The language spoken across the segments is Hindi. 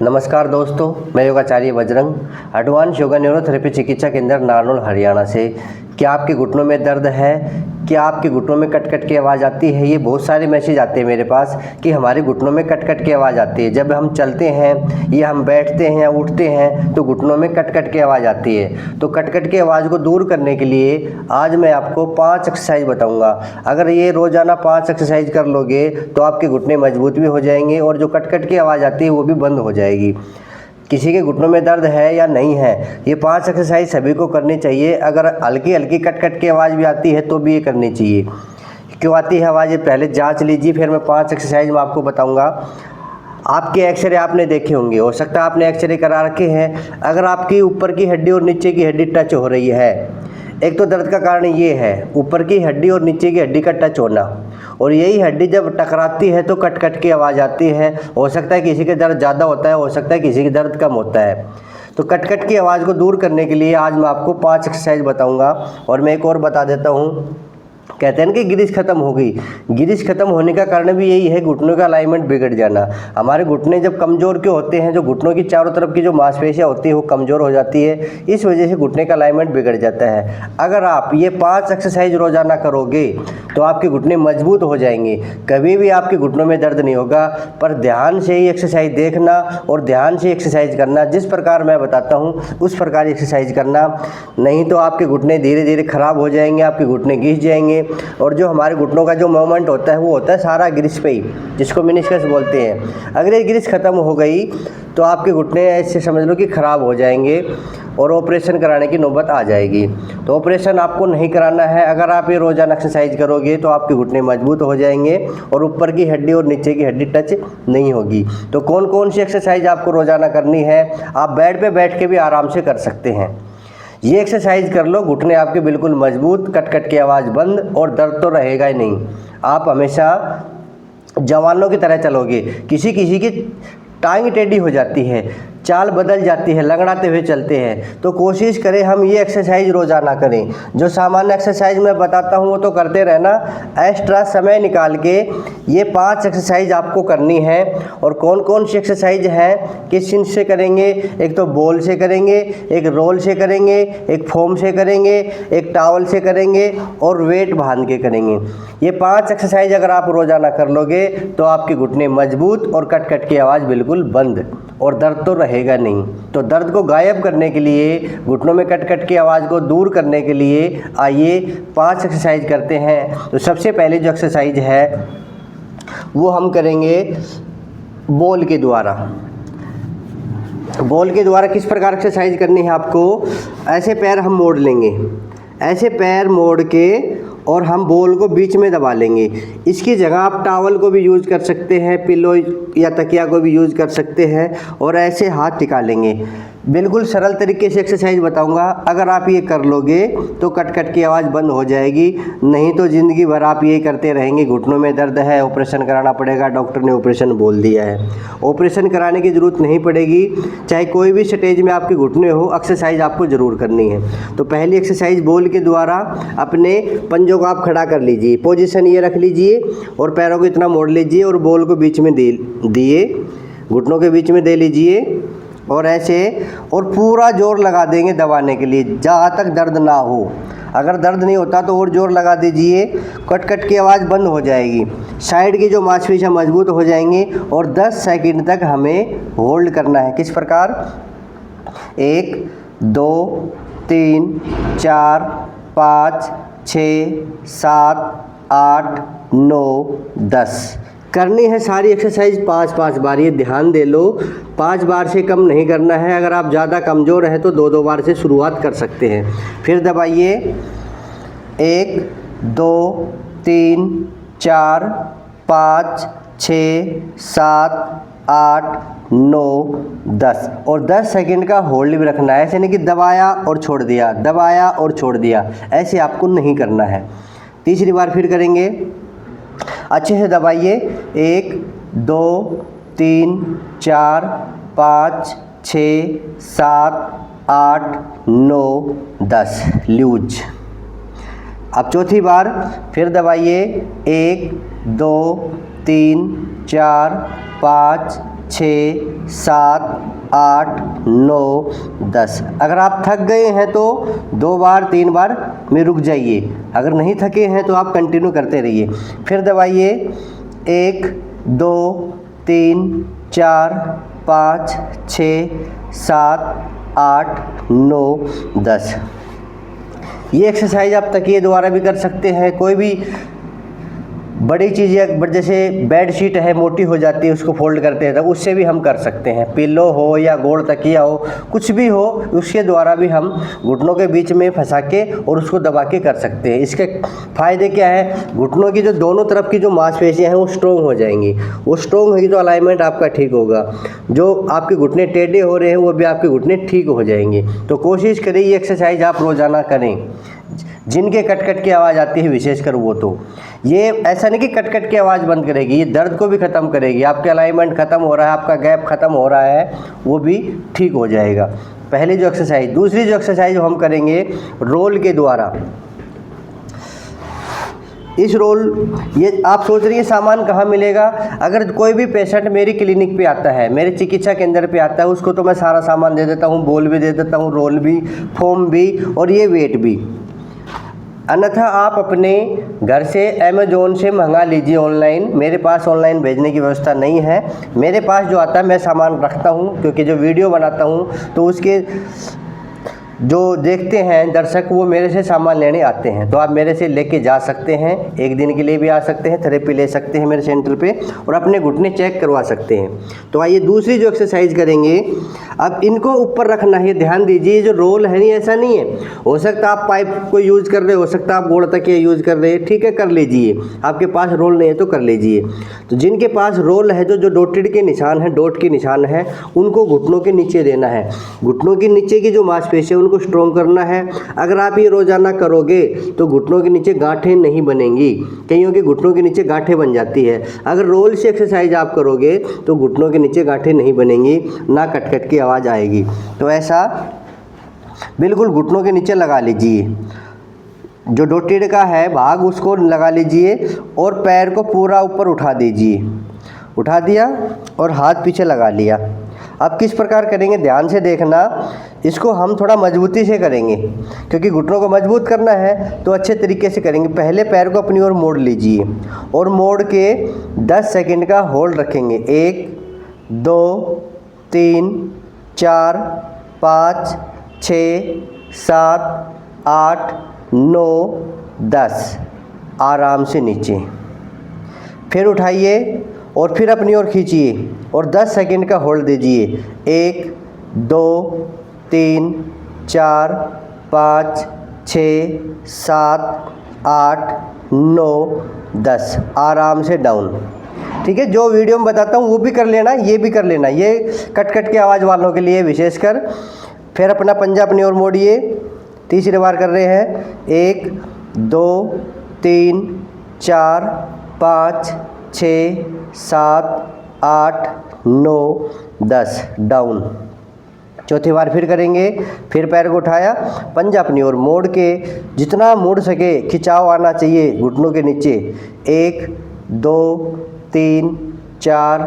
नमस्कार दोस्तों, मैं योगाचार्य बजरंग एडवांस योगा न्यूरोथेरेपी चिकित्सा केंद्र नारनौल हरियाणा से। क्या आपके घुटनों में दर्द है? क्या आपके घुटनों में कट कट की आवाज़ आती है? ये बहुत सारे मैसेज आते हैं मेरे पास कि हमारे घुटनों में कट कट की आवाज़ आती है। जब हम चलते हैं या हम बैठते हैं या उठते हैं तो घुटनों में कट कट की आवाज़ आती है। तो कट कट की आवाज़ को दूर करने के लिए आज मैं आपको 5 एक्सरसाइज बताऊंगा। अगर ये रोज़ाना 5 एक्सरसाइज कर लोगे तो आपके घुटने मजबूत भी हो जाएंगे और जो कट कट की आवाज़ आती है वो भी बंद हो जाएगी। किसी के घुटनों में दर्द है या नहीं है, ये 5 एक्सरसाइज सभी को करनी चाहिए। अगर हल्की हल्की कट कट की आवाज़ भी आती है तो भी ये करनी चाहिए। क्यों आती है आवाज़, ये पहले जांच लीजिए, फिर मैं 5 एक्सरसाइज में आपको बताऊंगा। आपके एक्सरे आपने देखे होंगे, हो सकता है आपने एक्सरे करा रखे हैं। अगर आपकी ऊपर की हड्डी और नीचे की हड्डी टच हो रही है, एक तो दर्द का कारण ये है ऊपर की हड्डी और नीचे की हड्डी का टच होना, और यही हड्डी जब टकराती है तो कट कट की आवाज़ आती है। हो सकता है किसी के दर्द ज़्यादा होता है, हो सकता है किसी के दर्द कम होता है। तो कट कट की आवाज़ को दूर करने के लिए आज मैं आपको 5 एक्सरसाइज बताऊंगा। और मैं एक और बता देता हूँ, कहते हैं ना कि गिरिश खत्म हो गई। गिरिश खत्म होने का कारण भी यही है, घुटनों का अलाइनमेंट बिगड़ जाना। हमारे घुटने जब कमज़ोर के होते हैं, जो घुटनों की चारों तरफ की जो मांसपेशियां होती है वो कमज़ोर हो जाती है, इस वजह से घुटने का अलाइनमेंट बिगड़ जाता है। अगर आप ये 5 एक्सरसाइज रोज़ाना करोगे तो आपके घुटने मजबूत हो जाएंगे, कभी भी आपके घुटनों में दर्द नहीं होगा। पर ध्यान से ही एक्सरसाइज देखना और ध्यान से एक्सरसाइज करना, जिस प्रकार मैं बताता हूँ उस प्रकार एक्सरसाइज करना, नहीं तो आपके घुटने धीरे धीरे ख़राब हो जाएंगे, आपके घुटने घिस जाएंगे। और जो हमारे घुटनों का जो मूवमेंट होता है वो होता है सारा ग्रिस पे ही, जिसको मेनिस्कस बोलते हैं। अगर ये ग्रिस खत्म हो गई तो आपके घुटने ऐसे समझ लो कि ख़राब हो जाएंगे और ऑपरेशन कराने की नौबत आ जाएगी। तो ऑपरेशन आपको नहीं कराना है। अगर आप ये रोज़ाना एक्सरसाइज करोगे तो आपके घुटने मजबूत हो जाएंगे और ऊपर की हड्डी और नीचे की हड्डी टच नहीं होगी। तो कौन कौन सी एक्सरसाइज आपको रोज़ाना करनी है? आप बेड पे बैठ के भी आराम से कर सकते हैं। ये एक्सरसाइज कर लो, घुटने आपके बिल्कुल मजबूत, कट कट की आवाज़ बंद, और दर्द तो रहेगा ही नहीं। आप हमेशा जवानों की तरह चलोगे। किसी किसी की टांग टेढ़ी हो जाती है, चाल बदल जाती है, लंगड़ाते हुए चलते हैं। तो कोशिश करें हम ये एक्सरसाइज रोज़ाना करें। जो सामान्य एक्सरसाइज मैं बताता हूँ वो तो करते रहना, एक्स्ट्रा समय निकाल के ये 5 एक्सरसाइज आपको करनी है। और कौन कौन सी एक्सरसाइज है, किस चीज़ से करेंगे? एक तो बॉल से करेंगे, एक रोल से करेंगे, एक फोम से करेंगे, एक टावल से करेंगे और वेट बांध के करेंगे। ये 5 एक्सरसाइज अगर आप रोज़ाना कर लोगे तो आपके घुटने मजबूत और कट कट की आवाज़ बिल्कुल बंद, और दर्द तो रहेगा नहीं। तो दर्द को गायब करने के लिए, घुटनों में कट कट की आवाज़ को दूर करने के लिए आइए 5 एक्सरसाइज करते हैं। तो सबसे पहले जो एक्सरसाइज है वो हम करेंगे बॉल के द्वारा। बॉल के द्वारा किस प्रकार एक्सरसाइज करनी है आपको? ऐसे पैर हम मोड़ लेंगे, ऐसे पैर मोड़ के, और हम बॉल को बीच में दबा लेंगे। इसकी जगह आप टावल को भी यूज़ कर सकते हैं, पिलो या तकिया को भी यूज़ कर सकते हैं, और ऐसे हाथ टिका लेंगे। बिल्कुल सरल तरीके से एक्सरसाइज बताऊंगा। अगर आप ये कर लोगे तो कट कट की आवाज़ बंद हो जाएगी, नहीं तो ज़िंदगी भर आप ये करते रहेंगे। घुटनों में दर्द है, ऑपरेशन कराना पड़ेगा, डॉक्टर ने ऑपरेशन बोल दिया है। ऑपरेशन कराने की ज़रूरत नहीं पड़ेगी। चाहे कोई भी स्टेज में आपके घुटने हो, एक्सरसाइज आपको ज़रूर करनी है। तो पहली एक्सरसाइज बॉल के द्वारा अपने पंजों को आप खड़ा कर लीजिए, पोजीशन ये रख लीजिए और पैरों को इतना मोड़ लीजिए और बॉल को बीच में दिए, घुटनों के बीच में दे लीजिए और ऐसे, और पूरा जोर लगा देंगे दबाने के लिए जहाँ तक दर्द ना हो। अगर दर्द नहीं होता तो और जोर लगा दीजिए, कट कट की आवाज़ बंद हो जाएगी, साइड की जो मांसपेशियाँ मजबूत हो जाएंगी। और 10 सेकंड तक हमें होल्ड करना है। किस प्रकार? 1 2 3 4 5 6 7 8 9 10 करनी है सारी एक्सरसाइज 5-5 बार। ये ध्यान दे लो, 5 बार से कम नहीं करना है। अगर आप ज़्यादा कमज़ोर हैं तो 2-2 बार से शुरुआत कर सकते हैं। फिर दबाइए, 1 2 3 4 5 6 7 8 9 10, और 10 सेकंड का होल्ड भी रखना है। ऐसे नहीं कि दबाया और छोड़ दिया, दबाया और छोड़ दिया, ऐसे आपको नहीं करना है। तीसरी बार फिर करेंगे, अच्छे से दबाइए, 1 2 3 4 5 6 7 8 9 10, लूज। अब चौथी बार फिर दबाइए, 1 2 3 4 5 6, 7, 8, 9, 10। अगर आप थक गए हैं तो 2 बार 3 बार में रुक जाइए, अगर नहीं थके हैं तो आप कंटिन्यू करते रहिए। फिर दबाइए 1, 2, 3, 4, 5, 6, 7, 8, 9, 10। ये एक्सरसाइज आप तकिए द्वारा भी कर सकते हैं। कोई भी बड़ी चीज़ें जैसे बेड शीट है मोटी हो जाती है, उसको फोल्ड करते हैं तो उससे भी हम कर सकते हैं। पिल्लो हो या गोल तकिया हो, कुछ भी हो, उसके द्वारा भी हम घुटनों के बीच में फंसा के और उसको दबा के कर सकते हैं। इसके फ़ायदे क्या है? घुटनों की जो दोनों तरफ की जो मांसपेशियां हैं वो स्ट्रोंग हो जाएंगी। वो स्ट्रोंग होगी तो अलाइनमेंट आपका ठीक होगा। जो आपके घुटने टेढ़े हो रहे हैं वो भी आपके घुटने ठीक हो जाएंगे। तो कोशिश करें ये एक्सरसाइज आप रोज़ाना करें। जिनके कट कट की आवाज़ आती है विशेषकर वो, तो ये ऐसा नहीं कि कट कट की आवाज़ बंद करेगी, ये दर्द को भी ख़त्म करेगी। आपके अलाइनमेंट ख़त्म हो रहा है, आपका गैप ख़त्म हो रहा है, वो भी ठीक हो जाएगा। पहली जो एक्सरसाइज। दूसरी जो एक्सरसाइज हम करेंगे रोल के द्वारा। इस रोल, ये आप सोच रही है सामान कहाँ मिलेगा? अगर कोई भी पेशेंट मेरी क्लिनिक पे आता है, मेरे चिकित्सा केंद्र पे आता है, उसको तो मैं सारा सामान दे देता हूँ, बॉल भी दे देता हूँ, रोल भी, फोम भी और ये वेट भी। अन्यथा आप अपने घर से अमेज़ोन से मंगा लीजिए ऑनलाइन। मेरे पास ऑनलाइन भेजने की व्यवस्था नहीं है। मेरे पास जो आता है मैं सामान रखता हूँ, क्योंकि जो वीडियो बनाता हूँ तो उसके जो देखते हैं दर्शक वो मेरे से सामान लेने आते हैं। तो आप मेरे से लेके जा सकते हैं, एक दिन के लिए भी आ सकते हैं, थेरेपी ले सकते हैं मेरे सेंटर पे और अपने घुटने चेक करवा सकते हैं। तो आइए दूसरी जो एक्सरसाइज करेंगे, अब इनको ऊपर रखना है। ध्यान दीजिए, जो रोल है नहीं, ऐसा नहीं है। हो सकता आप पाइप को यूज़ कर रहे हो सकता आप गोड़ तकिया यूज़ कर रहे हैं, ठीक है, कर लीजिए। आपके पास रोल नहीं है तो कर लीजिए। तो जिनके पास रोल है, जो डॉटेड के निशान है, डॉट के निशान है, उनको घुटनों के नीचे देना है। घुटनों के नीचे की जो मांसपेशी है उनको स्ट्रॉन्ग करना है। अगर आप ये रोजाना करोगे तो घुटनों के नीचे गांठें नहीं बनेंगी। कईयों के घुटनों के नीचे गांठें बन जाती है। अगर रोल से एक्सरसाइज आप करोगे तो घुटनों के नीचे गांठें नहीं बनेंगी, ना कट कट की आवाज़ आएगी। तो ऐसा बिल्कुल घुटनों के नीचे लगा लीजिए। जो डॉटेड का है भाग उसको लगा लीजिए और पैर को पूरा ऊपर उठा दीजिए। उठा दिया और हाथ पीछे लगा लिया। अब किस प्रकार करेंगे ध्यान से देखना। इसको हम थोड़ा मजबूती से करेंगे, क्योंकि घुटनों को मजबूत करना है तो अच्छे तरीके से करेंगे। पहले पैर को अपनी ओर मोड़ लीजिए और मोड़ के 10 सेकंड का होल्ड रखेंगे। 1, 2, 3, 4, 5, 6, 7, 8, 9, 10। आराम से नीचे। फिर उठाइए और फिर अपनी ओर खींचिए और 10 सेकंड का होल्ड दीजिए। 1, 2, 3, 4, 5, 6, 7, 8, 9, 10। आराम से डाउन। ठीक है, जो वीडियो में बताता हूँ वो भी कर लेना, ये भी कर लेना। ये कट कट के आवाज़ वालों के लिए विशेषकर। फिर अपना पंजा अपनी ओर मोड़िए। तीसरी बार कर रहे हैं। 1, 2, 3, 4, 5, 6, 7, 8, 9, 10। डाउन। चौथी बार फिर करेंगे। फिर पैर को उठाया, पंजा अपनी ओर मोड़ के जितना मोड़ सके खिंचाव आना चाहिए घुटनों के नीचे। 1, 2, 3, 4,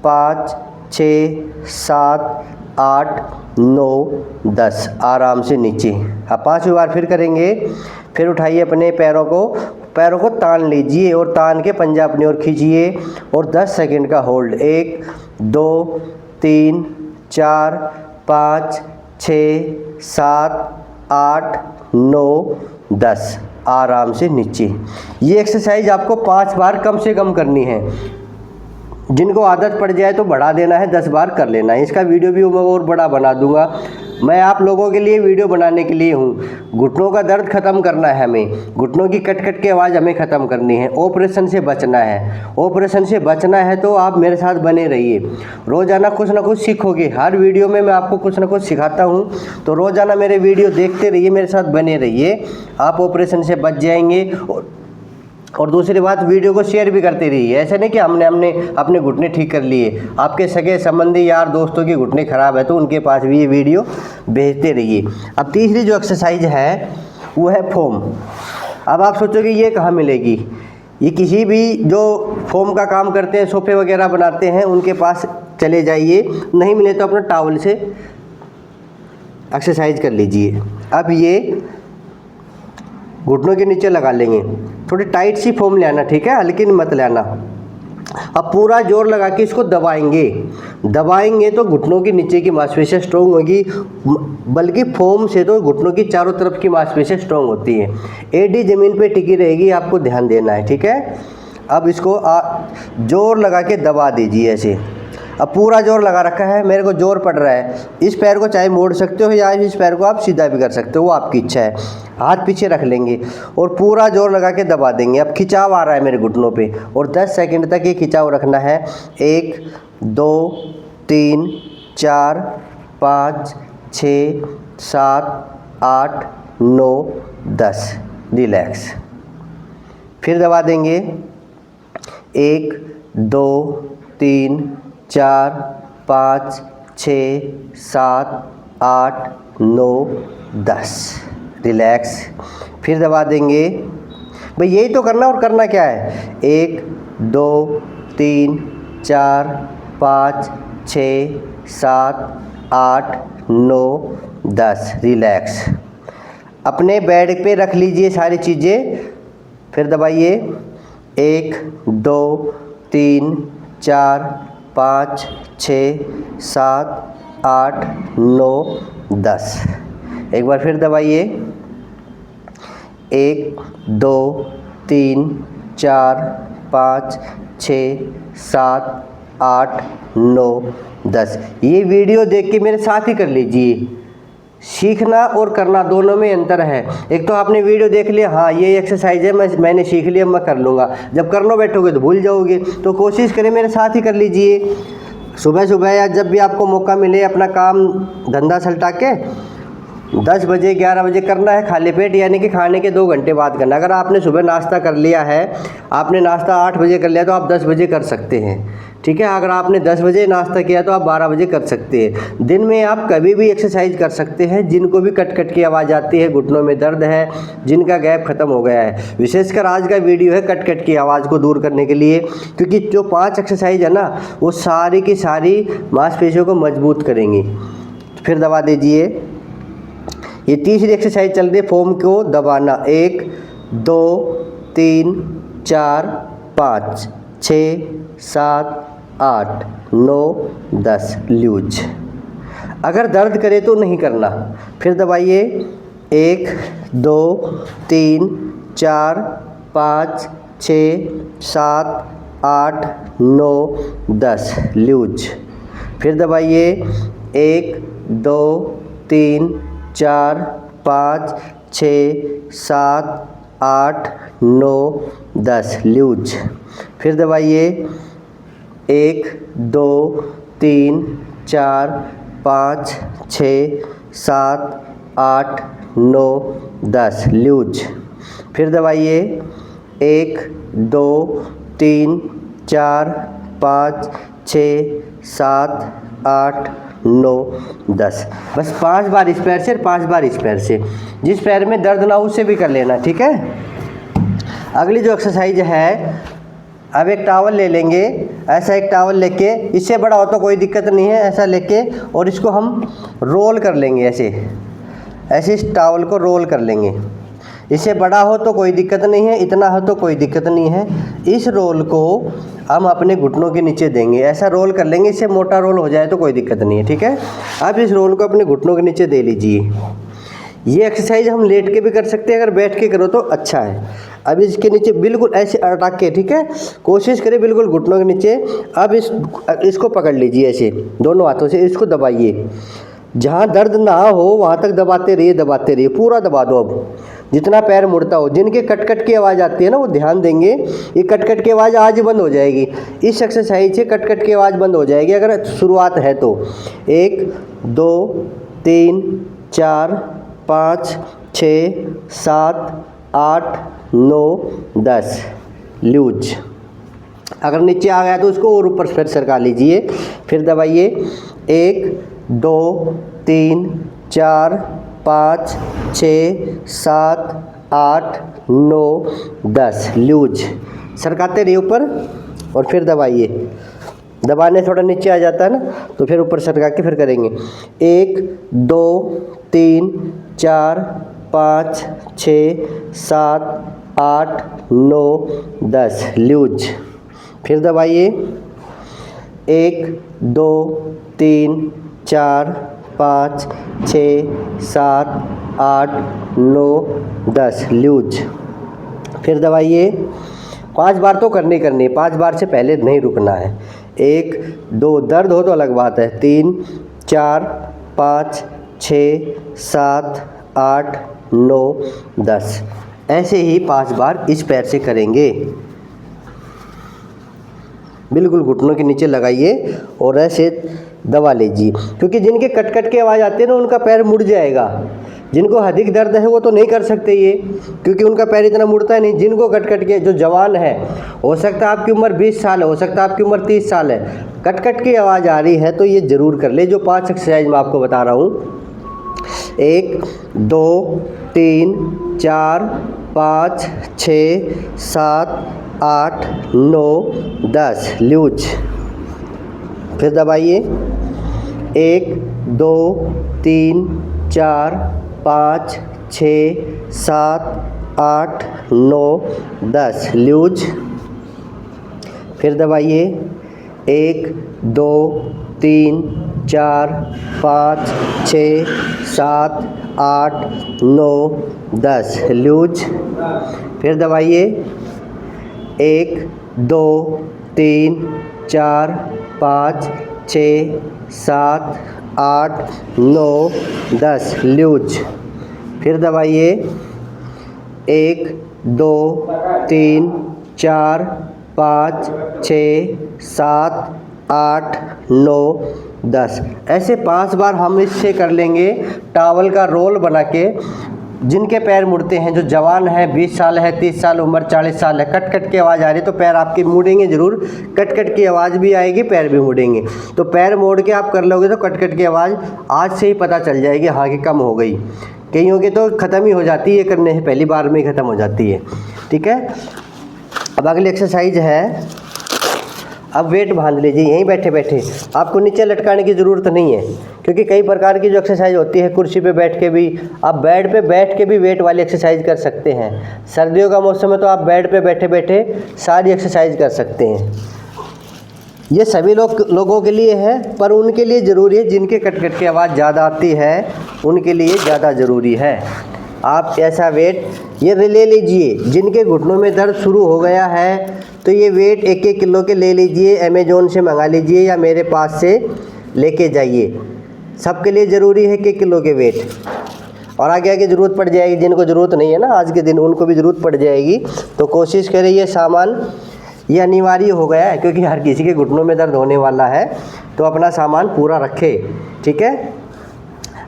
5, 6, 7, 8, 9, 10। आराम से नीचे। अब 5वीं बार फिर करेंगे। फिर उठाइए अपने पैरों को तान लीजिए और तान के पंजा अपनी ओर खींचिए और 10 सेकंड का होल्ड। 1, 2, 3, 4, 5, 6, 7, 8, 9, 10। आराम से नीचे। ये एक्सरसाइज आपको 5 बार कम से कम करनी है। जिनको आदत पड़ जाए तो बढ़ा देना है, 10 बार कर लेना है। इसका वीडियो भी मैं और बड़ा बना दूंगा। मैं आप लोगों के लिए वीडियो बनाने के लिए हूँ। घुटनों का दर्द ख़त्म करना है हमें, घुटनों की कट कट की आवाज़ हमें ख़त्म करनी है, ऑपरेशन से बचना है। ऑपरेशन से बचना है तो आप मेरे साथ बने रहिए। रोज़ाना कुछ ना कुछ सीखोगे। हर वीडियो में मैं आपको कुछ ना कुछ सिखाता हूँ, तो रोज़ाना मेरे वीडियो देखते रहिए, मेरे साथ बने रहिए। आप ऑपरेशन से बच जाएंगे। और दूसरी बात, वीडियो को शेयर भी करते रहिए। ऐसे नहीं कि हमने अपने घुटने ठीक कर लिए। आपके सगे संबंधी यार दोस्तों के घुटने ख़राब है तो उनके पास भी ये वीडियो भेजते रहिए। अब तीसरी जो एक्सरसाइज है वो है फोम। अब आप सोचोगे ये कहाँ मिलेगी? ये किसी भी जो फोम का काम करते हैं, सोफे वगैरह बनाते हैं, उनके पास चले जाइए, नहीं मिले तो अपना टॉवल से एक्सरसाइज कर लीजिए। अब ये घुटनों के नीचे लगा लेंगे, थोड़ी टाइट सी फोम लेना, ठीक है, हल्की मत लेना। अब पूरा जोर लगा के इसको दबाएंगे तो घुटनों के नीचे की मांसपेशियाँ स्ट्रॉन्ग होगी, बल्कि फोम से तो घुटनों की चारों तरफ की मांसपेशियाँ स्ट्रॉन्ग होती हैं। एडी ज़मीन पे टिकी रहेगी, आपको ध्यान देना है, ठीक है। अब इसको जोर लगा के दबा दीजिए ऐसे। अब पूरा जोर लगा रखा है, मेरे को जोर पड़ रहा है, इस पैर को चाहे मोड़ सकते हो या इस पैर को आप सीधा भी कर सकते हो, वो आपकी इच्छा है। हाथ पीछे रख लेंगे और पूरा जोर लगा के दबा देंगे। अब खिंचाव आ रहा है मेरे घुटनों पे और 10 सेकंड तक ये खिंचाव रखना है। 1 2 3 4 5 6 7 8 9 10, रिलैक्स। फिर दबा देंगे 1 2 3 4 5 6 7 8 9 10, रिलैक्स। फिर दबा देंगे। भाई यही तो करना, और करना क्या है, 1 2 3 4 5 6 7 8 9 10, रिलैक्स। अपने बेड पे रख लीजिए सारी चीज़ें। फिर दबाइए 1 2 3 4 5 6 7 8 9 10, एक बार फिर दबाइए 1 2 3 4 5 6 7 8 9 10। ये वीडियो देख के मेरे साथ ही कर लीजिए। सीखना और करना दोनों में अंतर है। एक तो आपने वीडियो देख लिया, हाँ ये एक्सरसाइज है, मैंने सीख लिया, मैं कर लूँगा, जब करने बैठोगे तो भूल जाओगे। तो कोशिश करें मेरे साथ ही कर लीजिए। सुबह सुबह या जब भी आपको मौका मिले, अपना काम धंधा सलटा के 10 बजे 11 बजे करना है खाली पेट, यानी कि खाने के 2 घंटे बाद करना। अगर आपने सुबह नाश्ता कर लिया है, आपने नाश्ता 8 बजे कर लिया तो आप 10 बजे कर सकते हैं, ठीक है। अगर आपने 10 बजे नाश्ता किया तो आप 12 बजे कर सकते हैं। दिन में आप कभी भी एक्सरसाइज कर सकते हैं। जिनको भी कट कट की आवाज़ आती है, घुटनों में दर्द है, जिनका गैप ख़त्म हो गया है, विशेषकर आज का वीडियो है कट कट की आवाज़ को दूर करने के लिए, क्योंकि जो 5 एक्सरसाइज है ना, वो सारी की सारी मांसपेशियों को मजबूत करेंगी। फिर दबा दीजिए। ये तीसरी एक्सरसाइज चल रही है, फोम को दबाना। 1 2 3 4 5 6 7 8 9 10, लूज। अगर दर्द करे तो नहीं करना। फिर दबाइए 1 2 3 4 5 6 7 8 9 10, लूज। फिर दबाइए 1 2 3 4 5 6 7 8 9 10, लूज। फिर दबाइए 1 2 3 4 5 6 7 8 9 10, लूज। फिर दबाइए 1 2 3 4 5 6 7 8 9 10। बस 5 बार इस पैर से, 5 बार इस पैर से। जिस पैर में दर्द ना हो उससे भी कर लेना, ठीक है। अगली जो एक्सरसाइज है, अब एक टावल ले लेंगे, ऐसा एक टावल लेके, इससे बड़ा हो तो कोई दिक्कत नहीं है, ऐसा लेके और इसको हम रोल कर लेंगे, ऐसे इस टावल को रोल कर लेंगे। इससे बड़ा हो तो कोई दिक्कत नहीं है, इतना हो तो कोई दिक्कत नहीं है। इस रोल को हम अपने घुटनों के नीचे देंगे, ऐसा रोल कर लेंगे। इससे मोटा रोल हो जाए तो कोई दिक्कत नहीं है, ठीक है। अब इस रोल को अपने घुटनों के नीचे दे लीजिए। ये एक्सरसाइज हम लेट के भी कर सकते हैं, अगर बैठ के करो तो अच्छा है। अब इसके नीचे बिल्कुल ऐसे अटक के, ठीक है, कोशिश करें बिल्कुल घुटनों के नीचे। अब इसको पकड़ लीजिए ऐसे दोनों हाथों से, इसको दबाइए। जहाँ दर्द ना हो वहाँ तक दबाते रहिए, पूरा दबा दो। अब जितना पैर मुड़ता हो, जिनके कट कट की आवाज़ आती है ना, वो ध्यान देंगे, ये कट कट की आवाज़ आज ही बंद हो जाएगी। इस एक्सरसाइज से कट कट की आवाज़ बंद हो जाएगी अगर शुरुआत है तो। 1 2 3 4 5 6 7 8 9 10, लूज। अगर नीचे आ गया तो उसको और ऊपर फिर सरका लीजिए। फिर दबाइए 1 2 3 4 5 6 7 8 9 10, लूज। सरकाते रहिए ऊपर और फिर दबाइए दबाने थोड़ा नीचे आ जाता है ना, तो फिर ऊपर सरका के फिर करेंगे। 1 2 3 4 5 6 7 8 9 10 लूज। फिर दबाइए। 1 2 3 4 5 6 7 8 9 10 लूज। फिर दबाइए। 5 बार तो करनी है, 5 बार से पहले नहीं रुकना है। 1 2 दर्द हो तो अलग बात है। 3 4 5 6 7 8 9 10 ऐसे ही 5 बार इस पैर से करेंगे। बिल्कुल घुटनों के नीचे लगाइए और ऐसे दबा लीजिए, क्योंकि जिनके कट कट की आवाज़ आती है ना उनका पैर मुड़ जाएगा। जिनको अधिक दर्द है वो तो नहीं कर सकते ये, क्योंकि उनका पैर इतना मुड़ता है नहीं। जिनको कट कट के, जो जवान है, हो सकता है आपकी उम्र 20 साल है, हो सकता है आपकी उम्र 30 साल है, कट कट की आवाज़ आ रही है तो ये ज़रूर कर ले जो 5 एक्सरसाइज मैं आपको बता रहा हूँ। 1 2 3 4 5 6 7 8 9 10 लूज। फिर दबाइए। 1 2 3 4 5 6 7 8 9 10 लूज। फिर दबाइए। 1 2 3 4 5 6 7 8 9 10 लूज। फिर दबाइए। 1 2 3 4 5 6 7 8 9 10 लूज। फिर दबाइए। 1 2 3 4 5 6 7 8 9 10 ऐसे 5 बार हम इससे कर लेंगे। टॉवल का रोल बना के जिनके पैर मुड़ते हैं, जो जवान है, 20 साल है, 30 साल उम्र, 40 साल है, कट कट की आवाज़ आ रही है तो पैर आपके मुड़ेंगे ज़रूर। कट कट की आवाज़ भी आएगी, पैर भी मुड़ेंगे। तो पैर मोड़ के आप कर लोगे तो कट कट की आवाज़ आज से ही पता चल जाएगी, हाँ कि कम हो गई। कईयों की तो ख़त्म ही हो जाती है, करने से पहली बार में ही ख़त्म हो जाती है। ठीक है। अब अगली एक्सरसाइज है, अब वेट बांध लीजिए यहीं बैठे बैठे। आपको नीचे लटकाने की ज़रूरत नहीं है, क्योंकि कई प्रकार की जो एक्सरसाइज होती है कुर्सी पे बैठ के भी, आप बेड पे बैठ के भी वेट वाली एक्सरसाइज कर सकते हैं। सर्दियों का मौसम है तो आप बेड पे बैठे बैठे सारी एक्सरसाइज कर सकते हैं। ये सभी लोगों के लिए है, पर उनके लिए ज़रूरी है जिनके कट कट की आवाज़ ज़्यादा आती है, उनके लिए ज़्यादा ज़रूरी है। आप ऐसा वेट ये ले लीजिए। जिनके घुटनों में दर्द शुरू हो गया है तो ये वेट 1-1 किलो के ले लीजिए, अमेज़ोन से मंगा लीजिए या मेरे पास से लेके जाइए। सबके लिए ज़रूरी है 1 किलो के वेट, और आगे आगे ज़रूरत पड़ जाएगी। जिनको ज़रूरत नहीं है ना आज के दिन, उनको भी ज़रूरत पड़ जाएगी। तो कोशिश करें ये सामान, ये अनिवार्य हो गया है, क्योंकि हर किसी के घुटनों में दर्द होने वाला है, तो अपना सामान पूरा रखे। ठीक है।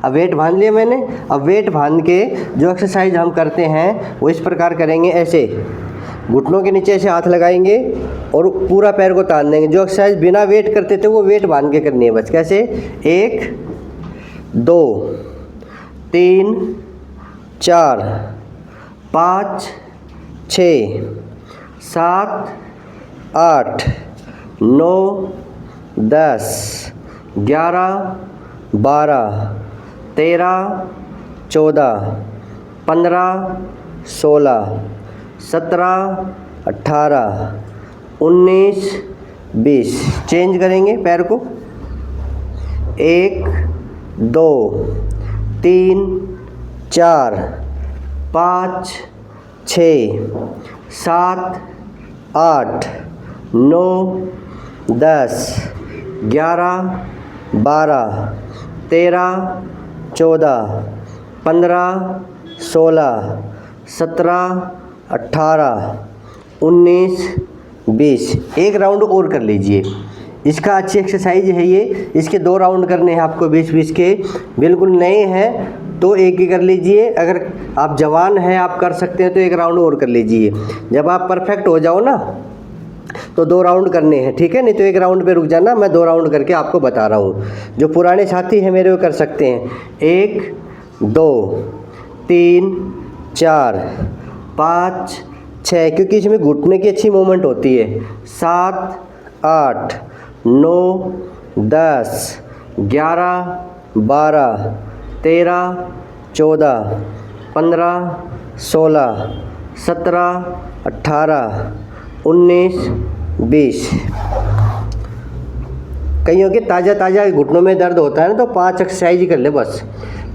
अब वेट बांध लिया मैंने। अब वेट बांध के जो एक्सरसाइज हम करते हैं वो इस प्रकार करेंगे। ऐसे घुटनों के नीचे ऐसे हाथ लगाएंगे और पूरा पैर को तान देंगे। जो एक्सरसाइज बिना वेट करते थे वो वेट बांध के करनी है बस। कैसे? 1 2 3 4 5 6 7 8 9 10 11 12 13 14 15 16 17 18 19 20। चेंज करेंगे पैर को। 1 2 3 4 5 6 7 8 9 10 11 12 13 14 15 16 17 18 19 20। एक राउंड और कर लीजिए। इसका अच्छी एक्सरसाइज है ये। इसके 2 राउंड करने हैं आपको 20-20 के। बिल्कुल नए हैं तो एक ही कर लीजिए। अगर आप जवान हैं, आप कर सकते हैं तो एक राउंड और कर लीजिए। जब आप परफेक्ट हो जाओ ना तो 2 राउंड करने हैं। ठीक है, नहीं तो एक राउंड पे रुक जाना। मैं 2 राउंड करके आपको बता रहा हूँ। जो पुराने साथी हैं मेरे वो कर सकते हैं। 1 2 3 4 5 6, क्योंकि इसमें घुटने की अच्छी मूवमेंट होती है। 7 8 9, 10, 11, 12, 13, 14, 15, 16, 17, 18, 19, 20। कईयों के ताज़ा घुटनों में दर्द होता है ना, तो 5 एक्सरसाइज ही कर ले बस।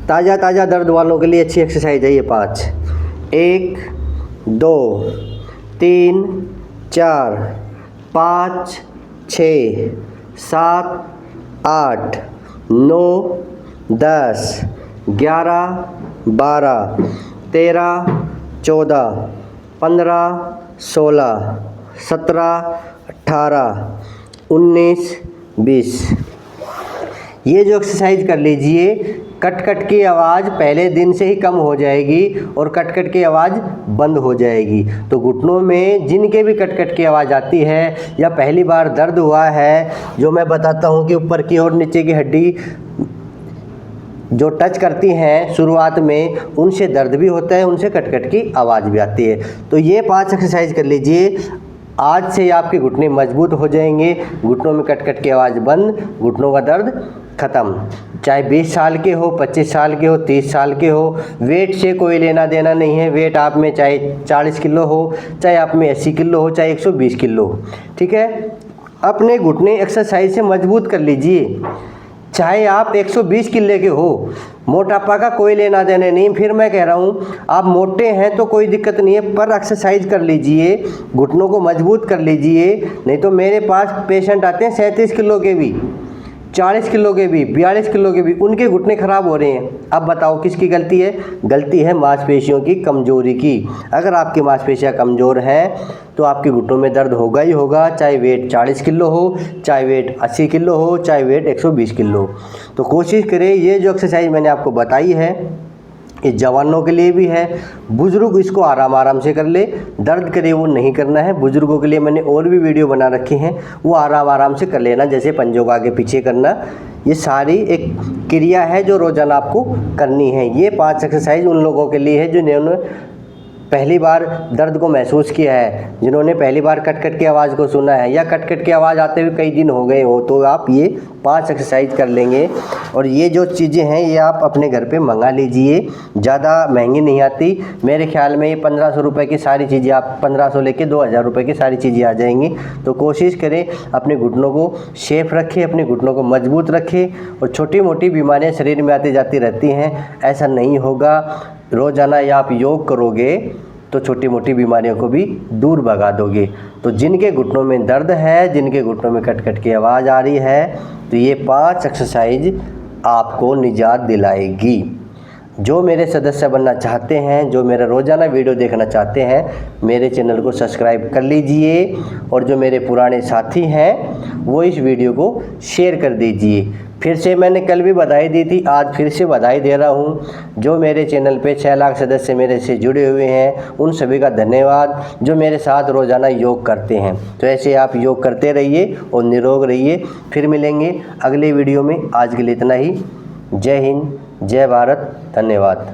ताज़ा दर्द वालों के लिए अच्छी एक्सरसाइज है ये 5। 1, 2, 3, 4, 5, 6, 7, 8, 9, 10, 11, 12, 13, 14, 15, 16, 17, 18, 19, 20। ये जो एक्सरसाइज कर लीजिए, कट की आवाज़ पहले दिन से ही कम हो जाएगी और कट की आवाज़ बंद हो जाएगी। तो घुटनों में जिनके भी कट की आवाज़ आती है या पहली बार दर्द हुआ है, जो मैं बताता हूँ कि ऊपर की और नीचे की हड्डी जो टच करती हैं शुरुआत में, उनसे दर्द भी होता है, उनसे कट की आवाज़ भी आती है। तो ये 5 एक्सरसाइज कर लीजिए, आज से आपके घुटने मजबूत हो जाएंगे। घुटनों में कट की आवाज़ बंद, घुटनों का दर्द ख़त्म। चाहे 20 साल के हो, 25 साल के हो, 30 साल के हो, वेट से कोई लेना देना नहीं है। वेट आप में चाहे 40 किलो हो, चाहे आप में 80 किलो हो, चाहे 120 किलो हो, ठीक है। अपने घुटने एक्सरसाइज से मजबूत कर लीजिए। चाहे आप 120 किलो के हो, मोटापा का कोई लेना देना नहीं। फिर मैं कह रहा हूँ, आप मोटे हैं तो कोई दिक्कत नहीं है, पर एक्सरसाइज कर लीजिए, घुटनों को मजबूत कर लीजिए। नहीं तो मेरे पास पेशेंट आते हैं 37 किलो के भी, 40 किलो के भी, 42 किलो के भी, उनके घुटने ख़राब हो रहे हैं। अब बताओ किसकी गलती है? गलती है मांसपेशियों की कमज़ोरी की। अगर आपकी मांसपेशियाँ कमज़ोर हैं तो आपके घुटनों में दर्द होगा ही होगा, चाहे वेट 40 किलो हो, चाहे वेट 80 किलो हो, चाहे वेट 120 किलो हो। तो कोशिश करें, ये जो एक्सरसाइज मैंने आपको बताई है, ये जवानों के लिए भी है। बुज़ुर्ग इसको आराम से कर ले, दर्द करे वो नहीं करना है। बुज़ुर्गों के लिए मैंने और भी वीडियो बना रखे हैं, वो आराम से कर लेना, जैसे पंजों को आगे पीछे करना। ये सारी एक क्रिया है जो रोज़ाना आपको करनी है। ये 5 एक्सरसाइज उन लोगों के लिए है जिन्होंने पहली बार दर्द को महसूस किया है, जिन्होंने पहली बार कट की आवाज़ को सुना है, या कट की आवाज़ आते हुए कई दिन हो गए हो, तो आप ये 5 एक्सरसाइज कर लेंगे। और ये जो चीज़ें हैं ये आप अपने घर पे मंगा लीजिए, ज़्यादा महंगी नहीं आती। मेरे ख्याल में ये 1500 रुपये की सारी चीज़ें, आप 1500 लेके 2000 रुपये की सारी चीज़ें आ जाएंगी। तो कोशिश करें अपने घुटनों को शेफ रखें, अपने घुटनों को मजबूत रखें। और छोटी मोटी बीमारियाँ शरीर में आती जाती रहती हैं, ऐसा नहीं होगा। रोज़ाना या आप योग करोगे तो छोटी मोटी बीमारियों को भी दूर भगा दोगे। तो जिनके घुटनों में दर्द है, जिनके घुटनों में कट की आवाज़ आ रही है, तो ये 5 एक्सरसाइज आपको निजात दिलाएगी। जो मेरे सदस्य बनना चाहते हैं, जो मेरा रोज़ाना वीडियो देखना चाहते हैं, मेरे चैनल को सब्सक्राइब कर लीजिए। और जो मेरे पुराने साथी हैं वो इस वीडियो को शेयर कर दीजिए। फिर से मैंने कल भी बधाई दी थी, आज फिर से बधाई दे रहा हूँ। जो मेरे चैनल पे 6 लाख सदस्य मेरे से जुड़े हुए हैं, उन सभी का धन्यवाद, जो मेरे साथ रोज़ाना योग करते हैं। तो ऐसे आप योग करते रहिए और निरोग रहिए। फिर मिलेंगे अगले वीडियो में। आज के लिए इतना ही। जय हिंद, जय भारत, धन्यवाद।